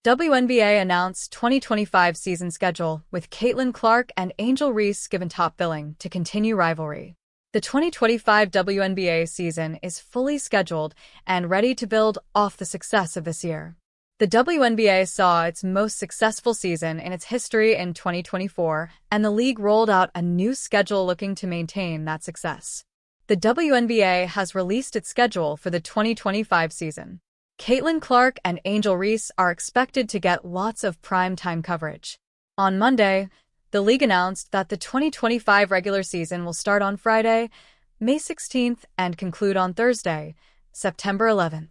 WNBA announced 2025 season schedule with Caitlin Clark and Angel Reese given top billing to continue rivalry. The 2025 WNBA season is fully scheduled and ready to build off the success of this year. The WNBA saw its most successful season in its history in 2024, and the league rolled out a new schedule looking to maintain that success. The WNBA has released its schedule for the 2025 season. Caitlin Clark and Angel Reese are expected to get lots of primetime coverage. On Monday, the league announced that the 2025 regular season will start on Friday, May 16th, and conclude on Thursday, September 11th.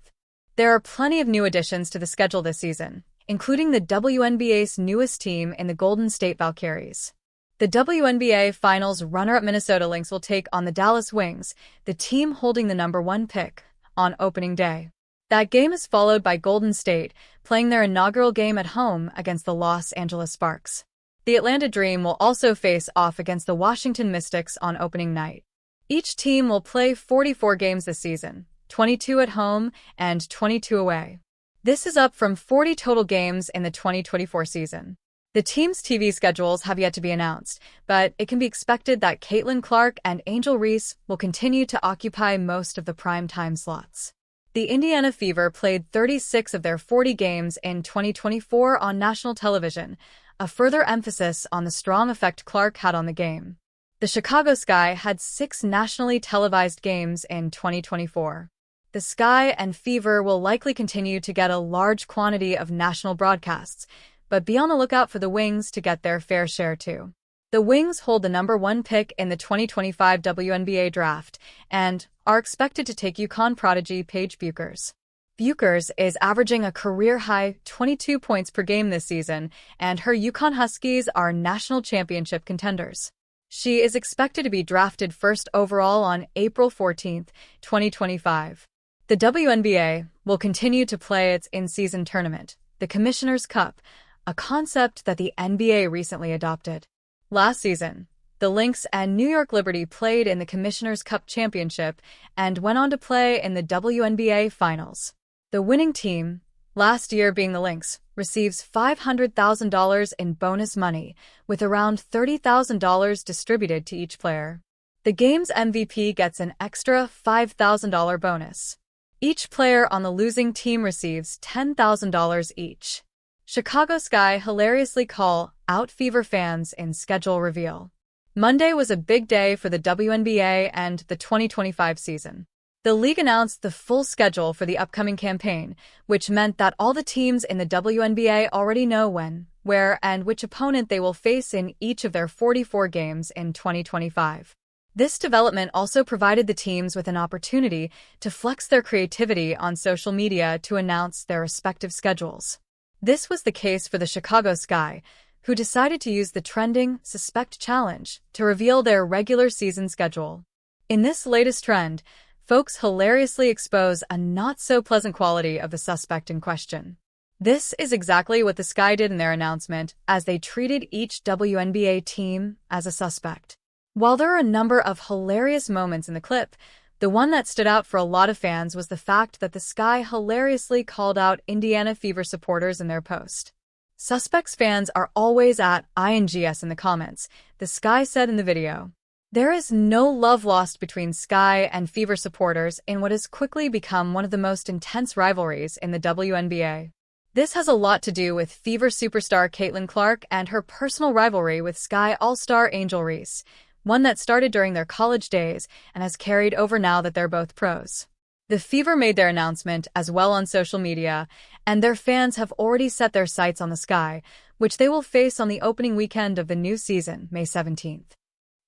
There are plenty of new additions to the schedule this season, including the WNBA's newest team in the Golden State Valkyries. The WNBA Finals runner-up Minnesota Lynx will take on the Dallas Wings, the team holding the #1 pick, on opening day. That game is followed by Golden State, playing their inaugural game at home against the Los Angeles Sparks. The Atlanta Dream will also face off against the Washington Mystics on opening night. Each team will play 44 games this season, 22 at home and 22 away. This is up from 40 total games in the 2024 season. The team's TV schedules have yet to be announced, but it can be expected that Caitlin Clark and Angel Reese will continue to occupy most of the prime-time slots. The Indiana Fever played 36 of their 40 games in 2024 on national television, a further emphasis on the strong effect Clark had on the game. The Chicago Sky had 6 nationally televised games in 2024. The Sky and Fever will likely continue to get a large quantity of national broadcasts, but be on the lookout for the Wings to get their fair share too. The Wings hold the #1 pick in the 2025 WNBA draft and are expected to take UConn prodigy Paige Bueckers. Bueckers is averaging a career-high 22 points per game this season, and her UConn Huskies are national championship contenders. She is expected to be drafted first overall on April 14, 2025. The WNBA will continue to play its in-season tournament, the Commissioner's Cup, a concept that the NBA recently adopted. Last season, the Lynx and New York Liberty played in the Commissioner's Cup Championship and went on to play in the WNBA Finals. The winning team, last year being the Lynx, receives $500,000 in bonus money, with around $30,000 distributed to each player. The game's MVP gets an extra $5,000 bonus. Each player on the losing team receives $10,000 each. Chicago Sky hilariously call out Fever fans in schedule reveal. Monday was a big day for the WNBA and the 2025 season. The league announced the full schedule for the upcoming campaign, which meant that all the teams in the WNBA already know when, where, and which opponent they will face in each of their 44 games in 2025. This development also provided the teams with an opportunity to flex their creativity on social media to announce their respective schedules. This was the case for the Chicago Sky, who decided to use the trending Suspect Challenge to reveal their regular season schedule. In this latest trend, folks hilariously expose a not-so-pleasant quality of the suspect in question. This is exactly what the Sky did in their announcement, as they treated each WNBA team as a suspect. While there are a number of hilarious moments in the clip, the one that stood out for a lot of fans was the fact that the Sky hilariously called out Indiana Fever supporters in their post. Suspects fans are always at INGS in the comments, the Sky said in the video. There is no love lost between Sky and Fever supporters in what has quickly become one of the most intense rivalries in the WNBA. This has a lot to do with Fever superstar Caitlin Clark and her personal rivalry with Sky All-Star Angel Reese, one that started during their college days and has carried over now that they're both pros. The Fever made their announcement as well on social media, and their fans have already set their sights on the Sky, which they will face on the opening weekend of the new season, May 17th.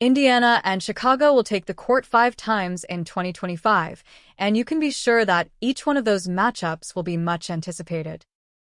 Indiana and Chicago will take the court 5 times in 2025, and you can be sure that each one of those matchups will be much anticipated.